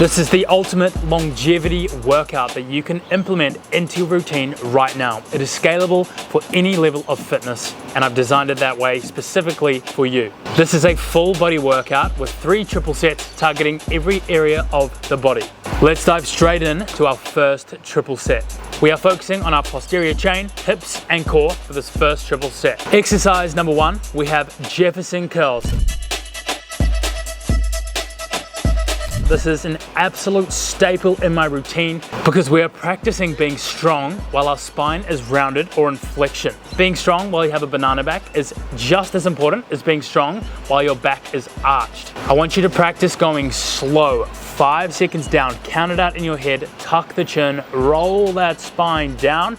This is the ultimate longevity workout that you can implement into your routine right now. It is scalable for any level of fitness, and I've designed it that way specifically for you. This is a full body workout with 3 triple sets targeting every area of the body. Let's dive straight in to our first triple set. We are focusing on our posterior chain, hips and core for this first triple set. Exercise number 1, we have Jefferson curls. This is an absolute staple in my routine because we are practicing being strong while our spine is rounded or in flexion. Being strong while you have a banana back is just as important as being strong while your back is arched. I want you to practice going slow, 5 seconds down, count it out in your head, tuck the chin, roll that spine down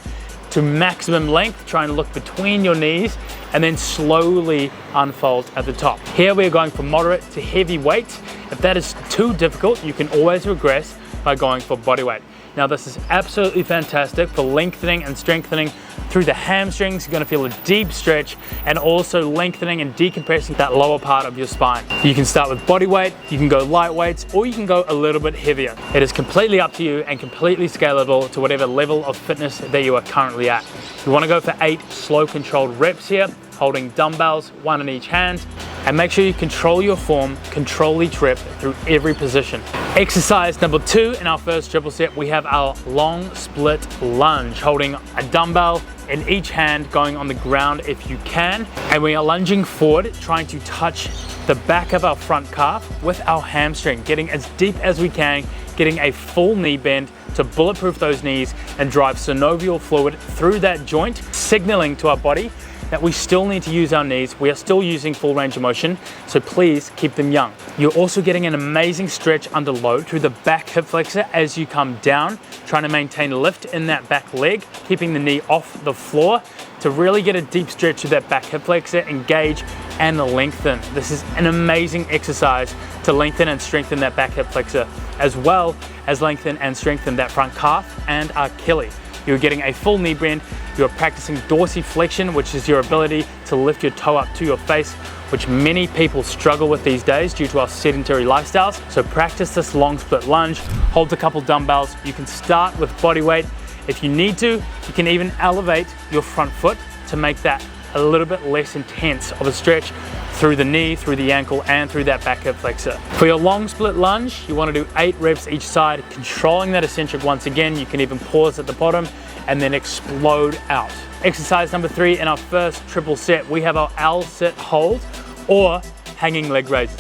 to maximum length, trying to look between your knees and then slowly unfold at the top. Here we are going from moderate to heavy weight. If that is too difficult, you can always regress by going for body weight. Now this is absolutely fantastic for lengthening and strengthening through the hamstrings. You're gonna feel a deep stretch and also lengthening and decompressing that lower part of your spine. You can start with body weight, you can go light weights, or you can go a little bit heavier. It is completely up to you and completely scalable to whatever level of fitness that you are currently at. You wanna go for 8 slow controlled reps here, holding dumbbells, 1 in each hand, and make sure you control your form, control each rep through every position. Exercise number 2 in our first triple set, we have our long split lunge, holding a dumbbell in each hand, going on the ground if you can, and we are lunging forward, trying to touch the back of our front calf with our hamstring, getting as deep as we can, getting a full knee bend to bulletproof those knees and drive synovial fluid through that joint, signaling to our body that we still need to use our knees. We are still using full range of motion, so please keep them young. You're also getting an amazing stretch under load through the back hip flexor as you come down, trying to maintain lift in that back leg, keeping the knee off the floor to really get a deep stretch through that back hip flexor, engage and lengthen. This is an amazing exercise to lengthen and strengthen that back hip flexor, as well as lengthen and strengthen that front calf and Achilles. You're getting a full knee bend. You're practicing dorsiflexion, which is your ability to lift your toe up to your face, which many people struggle with these days due to our sedentary lifestyles. So practice this long split lunge, hold a couple dumbbells. You can start with body weight. If you need to, you can even elevate your front foot to make that a little bit less intense of a stretch through the knee, through the ankle, and through that back hip flexor. For your long split lunge, you want to do 8 reps each side, controlling that eccentric once again. You can even pause at the bottom and then explode out. Exercise number 3 in our first triple set, we have our L-sit hold or hanging leg raises.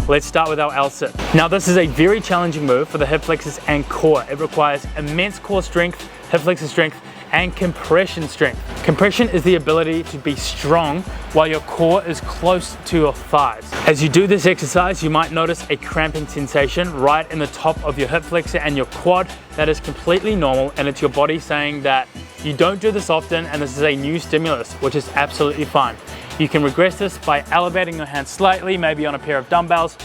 Let's start with our L-sit. Now this is a very challenging move for the hip flexors and core. It requires immense core strength, hip flexor strength, and compression strength. Compression is the ability to be strong while your core is close to your thighs. As you do this exercise, you might notice a cramping sensation right in the top of your hip flexor and your quad. That is completely normal, and it's your body saying that you don't do this often and this is a new stimulus, which is absolutely fine. You can regress this by elevating your hands slightly, maybe on a pair of dumbbells,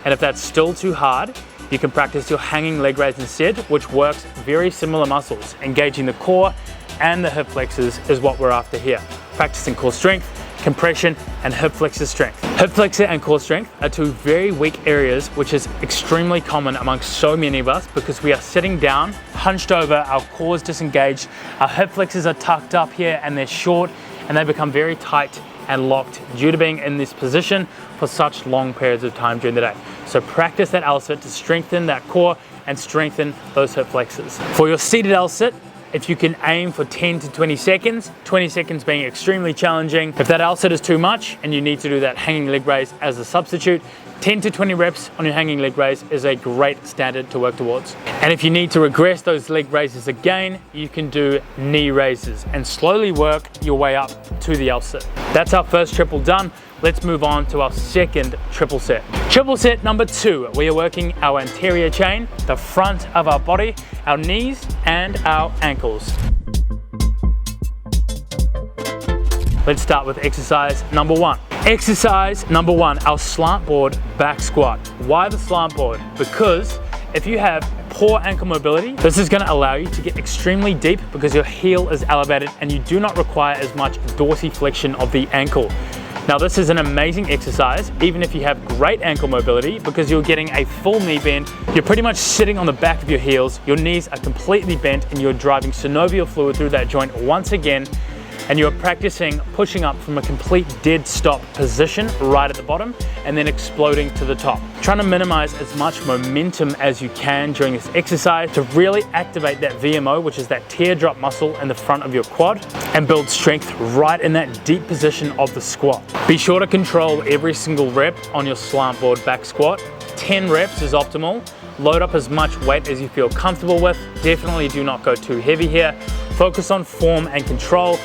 and if that's still too hard, you can practice your hanging leg raise instead, which works very similar muscles. Engaging the core and the hip flexors is what we're after here. Practicing core strength, compression, and hip flexor strength. Hip flexor and core strength are 2 very weak areas, which is extremely common amongst so many of us because we are sitting down, hunched over, our core is disengaged, our hip flexors are tucked up here and they're short and they become very tight and locked due to being in this position for such long periods of time during the day. So practice that L-sit to strengthen that core and strengthen those hip flexors. For your seated L-sit, if you can aim for 10 to 20 seconds, 20 seconds being extremely challenging. If that L-sit is too much and you need to do that hanging leg raise as a substitute, 10 to 20 reps on your hanging leg raise is a great standard to work towards. And if you need to regress those leg raises again, you can do knee raises and slowly work your way up to the L-sit. That's our first triple done. Let's move on to our second triple set. Triple set number 2, we are working our anterior chain, the front of our body, our knees, and our ankles. Let's start with exercise number 1. Exercise number 1, our slant board back squat. Why the slant board? Because if you have poor ankle mobility, this is going to allow you to get extremely deep because your heel is elevated and you do not require as much dorsiflexion of the ankle. Now this is an amazing exercise, even if you have great ankle mobility, because you're getting a full knee bend. You're pretty much sitting on the back of your heels, your knees are completely bent, and you're driving synovial fluid through that joint once again, and you're practicing pushing up from a complete dead stop position right at the bottom and then exploding to the top. Trying to minimize as much momentum as you can during this exercise to really activate that VMO, which is that teardrop muscle in the front of your quad, and build strength right in that deep position of the squat. Be sure to control every single rep on your slant board back squat. 10 reps is optimal. Load up as much weight as you feel comfortable with. Definitely do not go too heavy here. Focus on form and control.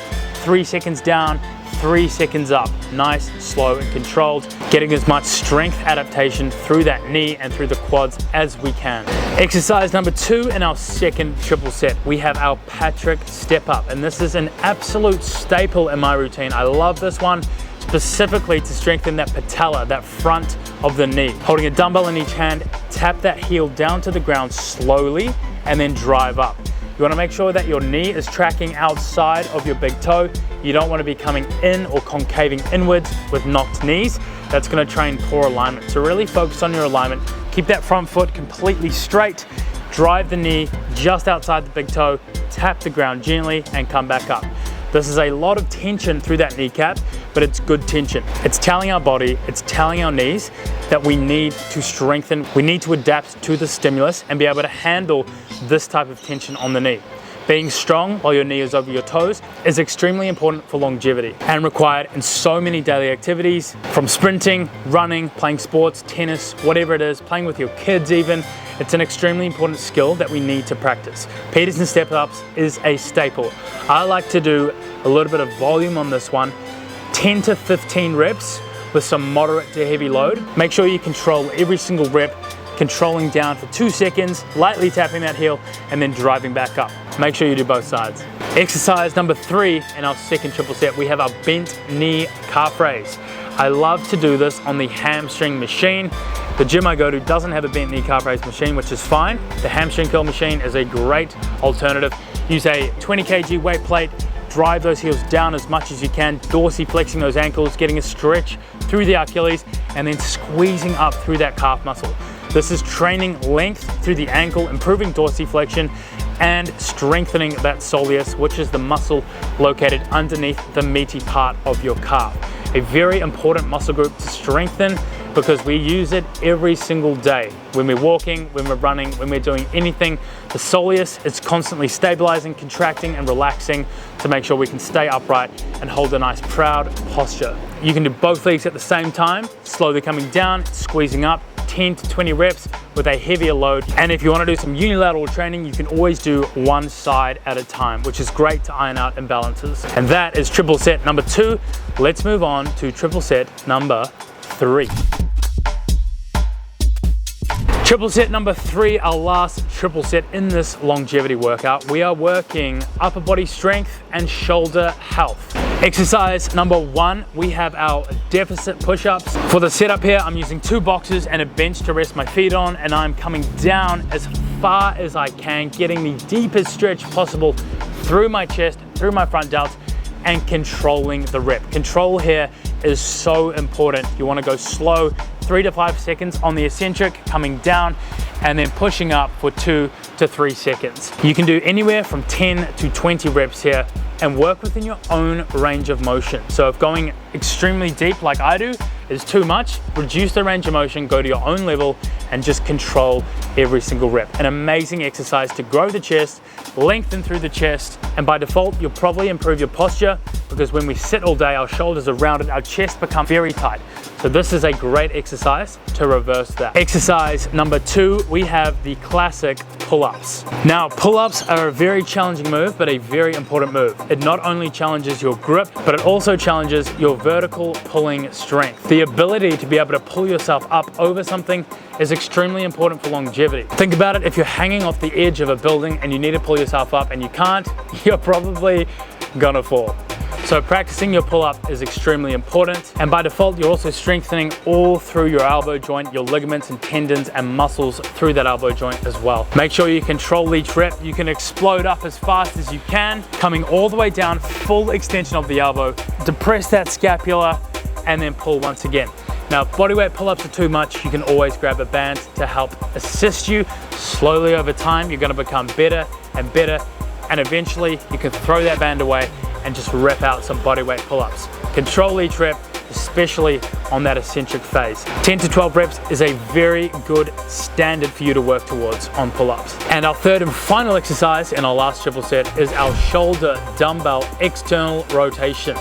3 seconds down, 3 seconds up. Nice, slow, and controlled. Getting as much strength adaptation through that knee and through the quads as we can. Exercise number 2 in our second triple set, we have our Patrick step up. And this is an absolute staple in my routine. I love this one, specifically to strengthen that patella, that front of the knee. Holding a dumbbell in each hand, tap that heel down to the ground slowly and then drive up. You want to make sure that your knee is tracking outside of your big toe. You don't want to be coming in or concaving inwards with knocked knees. That's going to train poor alignment. So really focus on your alignment. Keep that front foot completely straight. Drive the knee just outside the big toe. Tap the ground gently and come back up. This is a lot of tension through that kneecap, but it's good tension. It's telling our body, it's telling our knees that we need to strengthen. We need to adapt to the stimulus and be able to handle this type of tension on the knee. Being strong while your knee is over your toes is extremely important for longevity and required in so many daily activities, from sprinting, running, playing sports, tennis, whatever it is, playing with your kids even. It's an extremely important skill that we need to practice. Peterson step-ups is a staple. I like to do a little bit of volume on this one, 10 to 15 reps with some moderate to heavy load. Make sure you control every single rep, controlling down for 2 seconds, lightly tapping that heel, and then driving back up. Make sure you do both sides. Exercise number 3 in our second triple set, we have our bent knee calf raise. I love to do this on the hamstring machine. The gym I go to doesn't have a bent knee calf raise machine, which is fine. The hamstring curl machine is a great alternative. Use a 20 kg weight plate, drive those heels down as much as you can, dorsiflexing those ankles, getting a stretch through the Achilles, and then squeezing up through that calf muscle. This is training length through the ankle, improving dorsiflexion, and strengthening that soleus, which is the muscle located underneath the meaty part of your calf. A very important muscle group to strengthen because we use it every single day. When we're walking, when we're running, when we're doing anything, the soleus is constantly stabilizing, contracting, and relaxing to make sure we can stay upright and hold a nice proud posture. You can do both legs at the same time, slowly coming down, squeezing up, 10 to 20 reps with a heavier load. And if you want to do some unilateral training, you can always do one side at a time, which is great to iron out imbalances. And that is triple set number 2. Let's move on to triple set number 3. Triple set number 3, our last triple set in this longevity workout. We are working upper body strength and shoulder health. Exercise number 1, we have our deficit push-ups. For the setup here, I'm using 2 boxes and a bench to rest my feet on, and I'm coming down as far as I can, getting the deepest stretch possible through my chest, through my front delts, and controlling the rep. Control here is so important. You want to go slow, 3 to 5 seconds on the eccentric, coming down, and then pushing up for 2 to 3 seconds. You can do anywhere from 10 to 20 reps here and work within your own range of motion. So if going extremely deep like I do is too much, reduce the range of motion, go to your own level, and just control every single rep. An amazing exercise to grow the chest, lengthen through the chest, and by default, you'll probably improve your posture because when we sit all day, our shoulders are rounded, our chest becomes very tight. So this is a great exercise to reverse that. Exercise number 2, we have the classic pull-ups. Now, pull-ups are a very challenging move, but a very important move. It not only challenges your grip, but it also challenges your vertical pulling strength. The ability to be able to pull yourself up over something is extremely important for longevity. Think about it, if you're hanging off the edge of a building and you need to pull yourself up and you can't, you're probably gonna fall. So practicing your pull-up is extremely important, and by default you're also strengthening all through your elbow joint, your ligaments and tendons and muscles through that elbow joint as well. Make sure you control each rep. You can explode up as fast as you can, coming all the way down, full extension of the elbow, depress that scapula, and then pull once again. Now, if bodyweight pull-ups are too much, you can always grab a band to help assist you. Slowly over time, you're gonna become better and better, and eventually you can throw that band away and just rep out some bodyweight pull-ups. Control each rep, especially on that eccentric phase. 10 to 12 reps is a very good standard for you to work towards on pull-ups. And our third and final exercise in our last triple set is our shoulder dumbbell external rotation.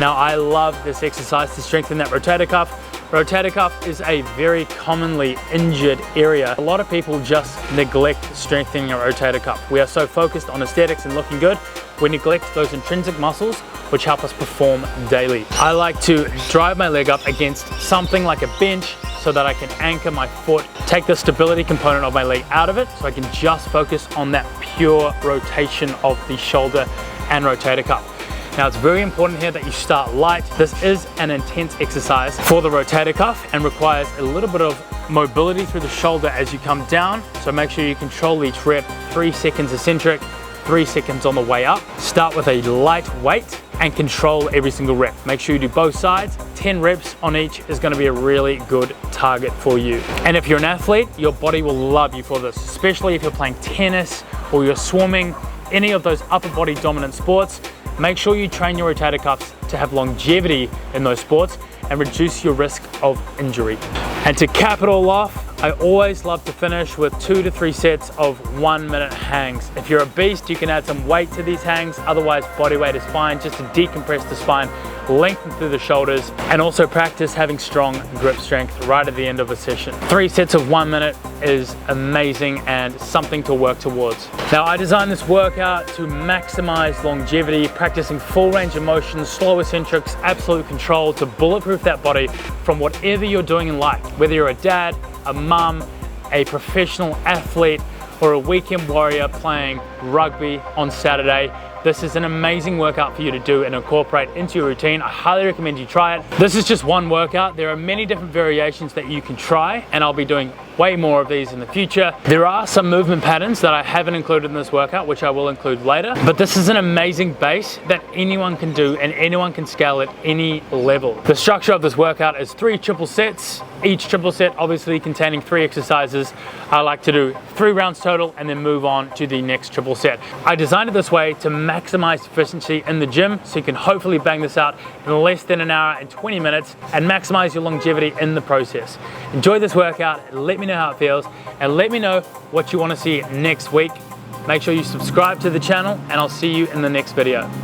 Now, I love this exercise to strengthen that rotator cuff. Rotator cuff is a very commonly injured area. A lot of people just neglect strengthening a rotator cuff. We are so focused on aesthetics and looking good, we neglect those intrinsic muscles which help us perform daily. I like to drive my leg up against something like a bench so that I can anchor my foot, take the stability component of my leg out of it so I can just focus on that pure rotation of the shoulder and rotator cuff. Now, it's very important here that you start light. This is an intense exercise for the rotator cuff and requires a little bit of mobility through the shoulder as you come down. So make sure you control each rep, 3 seconds eccentric, 3 seconds on the way up. Start with a light weight and control every single rep. Make sure you do both sides. 10 reps on each is gonna be a really good target for you. And if you're an athlete, your body will love you for this, especially if you're playing tennis or you're swimming, any of those upper body dominant sports. Make sure you train your rotator cuffs to have longevity in those sports and reduce your risk of injury. And to cap it all off, I always love to finish with 2 to 3 sets of 1-minute hangs. If you're a beast, you can add some weight to these hangs. Otherwise, body weight is fine, just to decompress the spine, lengthen through the shoulders, and also practice having strong grip strength right at the end of a session. 3 sets of 1 minute is amazing and something to work towards. Now, I designed this workout to maximize longevity, practicing full range of motion, slow eccentrics, absolute control to bulletproof that body from whatever you're doing in life. Whether you're a dad, a mum, a professional athlete, or a weekend warrior playing rugby on Saturday, this is an amazing workout for you to do and incorporate into your routine. I highly recommend you try it. This is just one workout. There are many different variations that you can try, and I'll be doing way more of these in the future. There are some movement patterns that I haven't included in this workout, which I will include later, but this is an amazing base that anyone can do and anyone can scale at any level. The structure of this workout is 3 triple sets, each triple set obviously containing 3 exercises. I like to do 3 rounds total and then move on to the next triple set. I designed it this way to maximize efficiency in the gym, so you can hopefully bang this out in less than an hour and 20 minutes and maximize your longevity in the process. Enjoy this workout, let me know how it feels, and let me know what you want to see next week. Make sure you subscribe to the channel, and I'll see you in the next video.